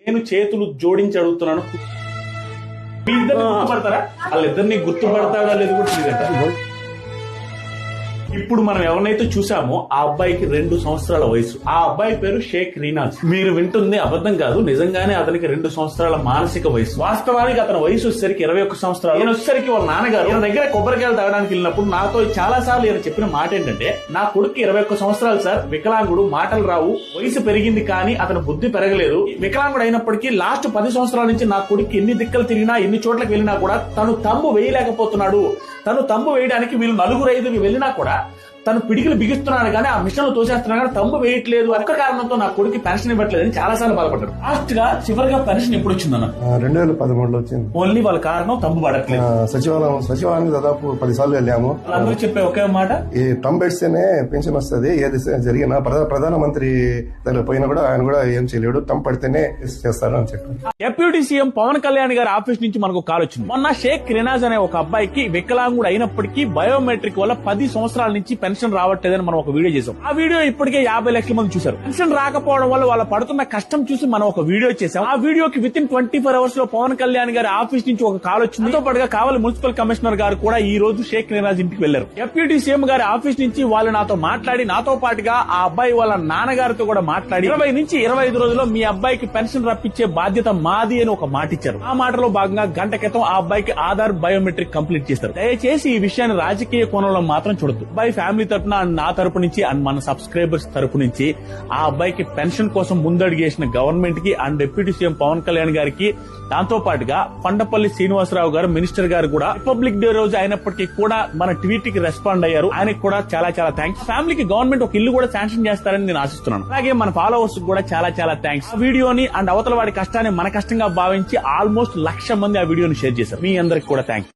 నేను చేతులు జోడించి అడుగుతున్నాను, మీ ఇద్దరు గుర్తుపడతారా? వాళ్ళిద్దరిని గుర్తుపడతాడా లేదు కూడా తెలియదంట. ఇప్పుడు మనం ఎవరినైతే చూసామో ఆ అబ్బాయికి 2 సంవత్సరాల వయసు. ఆ అబ్బాయి పేరు షేక్ రీనాజ్. మీరు వింటుంది అబద్ధం కాదు, నిజంగానే అతనికి 2 సంవత్సరాల మానసిక వయసు. వాస్తవానికి అతని వయసు వచ్చేసరికి 21 సంవత్సరాలు. నేను వచ్చేసరికి వాళ్ళ నాన్నగారు ఈయన దగ్గర కొబ్బరికాయలు తాగడానికి వెళ్ళినప్పుడు నాతో చాలా సార్లు ఈయన చెప్పిన మాట ఏంటంటే, నా కొడుకు 21 సంవత్సరాలు సార్, వికలాంగుడు, మాటలు రావు, వయసు పెరిగింది కానీ అతని బుద్ధి పెరగలేదు. వికలాంగుడు అయినప్పటికీ లాస్ట్ 10 సంవత్సరాల నుంచి నా కొడుకు ఎన్ని దిక్కలు తిరిగినా, ఎన్ని చోట్లకి వెళ్ళినా కూడా తను తంబు వేయలేకపోతున్నాడు. తను తంబు వేయడానికి వీళ్ళు 4-5 వెళ్ళినా కూడా తను పిడికిలు బిగిస్తున్నాడు కానీ ఆ మిషన్ తోసేస్తున్నాడు కానీ తంబు వేయట్లేదు. ఒక్క కారణంతో నా కొడుకు పెన్షన్ ఇవ్వట్లేదని చాలా సార్లు బాధపడ్డారు. లాస్ట్ గా చివరిగా పెన్షన్ ఎప్పుడు వచ్చిందన్న? 2013లో వచ్చింది. ఓన్లీ వాళ్ళ కారణం తంబు పడట్లేదు. సచివాలయానికి దాదాపు 10 సార్లు వెళ్ళాము. అందరూ చెప్పే ఒకే మాట, ఈ తంబు పెడితేనే పెన్షన్ వస్తుంది. ఏది జరిగినా ప్రధానమంత్రి దగ్గర పోయినా కూడా ఆయన కూడా ఏం చేయలేడు, తంబు పడితేనే చేస్తారు అని చెప్పారు. డిప్యూటీ సీఎం పవన్ కళ్యాణ్ గారి ఆఫీస్ నుంచి మనకు కాల్ వచ్చింది. మొన్న షేక్ రినాజ్ అనే ఒక అబ్బాయికి వికలాంగుడు అయినప్పటికీ బయోమెట్రిక్ వల్ల 10 సంవత్సరాల నుంచి పెన్షన్ రావట్లేదని మనం ఒక వీడియో చేసాం. ఆ వీడియో ఇప్పటికే 50 లక్షల మంది చూశారు. పెన్షన్ రాకపోవడం వల్ల వాళ్ళు పడుతున్న కష్టం చూసి మనం ఒక వీడియో చేసాం. ఆ వీడియోకి వితిన్ 24 అవర్స్ లో పవన్ కళ్యాణ్ గారి ఆఫీస్ నుంచి ఒక కాల్ వచ్చింది. దాంతో పాటుగా కావలి మున్సిపల్ కమిషనర్ గారు కూడా ఈ రోజు షేక్ రినాజ్ ఇంటికి వెళ్లారు. డిప్యూటీ సీఎం గారి ఆఫీస్ నుంచి వాళ్ళు నాతో మాట్లాడి, నాతో పాటుగా ఆ అబ్బాయి వాళ్ళ నాన్నగారితో కూడా మాట్లాడి 20 నుంచి 25 రోజుల్లో మీ అబ్బాయికి పెన్షన్ రప్పించే బాధ్యత మాది అని ఒక మాట ఇచ్చారు. ఆ మాటలో భాగంగా గంట క్రితం ఆ అబ్బాయికి ఆధార్ బయోమెట్రిక్ కంప్లీట్ చేస్తారు. దయచేసి ఈ విషయాన్ని రాజకీయ కోణంలో మాత్రం చూడొద్దు. అబ్బాయి ఫ్యామిలీ తరపున, నా తరపు నుంచి అండ్ మన సబ్స్క్రైబర్స్ తరపు నుంచి ఆ అబ్బాయికి పెన్షన్ కోసం ముందడుగేసిన గవర్నమెంట్ కి and deputy CM Pawan Kalyan గారికి, దాంతో పాటుగా కొండపల్లి శ్రీనివాసరావు గారు మినిస్టర్ గారు కూడా రిపబ్లిక్ డే రోజు అయినప్పటికీ కూడా మన ట్వీట్ కి రెస్పాండ్ అయ్యారు. ఆయనకు కూడా చాలా చాలా థ్యాంక్స్. ఫ్యామిలీకి గవర్నమెంట్ ఒక ఇల్లు కూడా శాంక్షన్ చేస్తారని నేను ఆశిస్తున్నాను. అలాగే మన ఫాలోవర్స్ కూడా చాలా చాలా థ్యాంక్స్. ఆ వీడియోని అండ్ అవతల వాడి కష్టాన్ని మన కష్టంగా భావించి ఆల్మోస్ట్ 1,00,000 మంది ఆ వీడియోని షేర్ చేశారు. మీ అందరికి కూడా థ్యాంక్స్.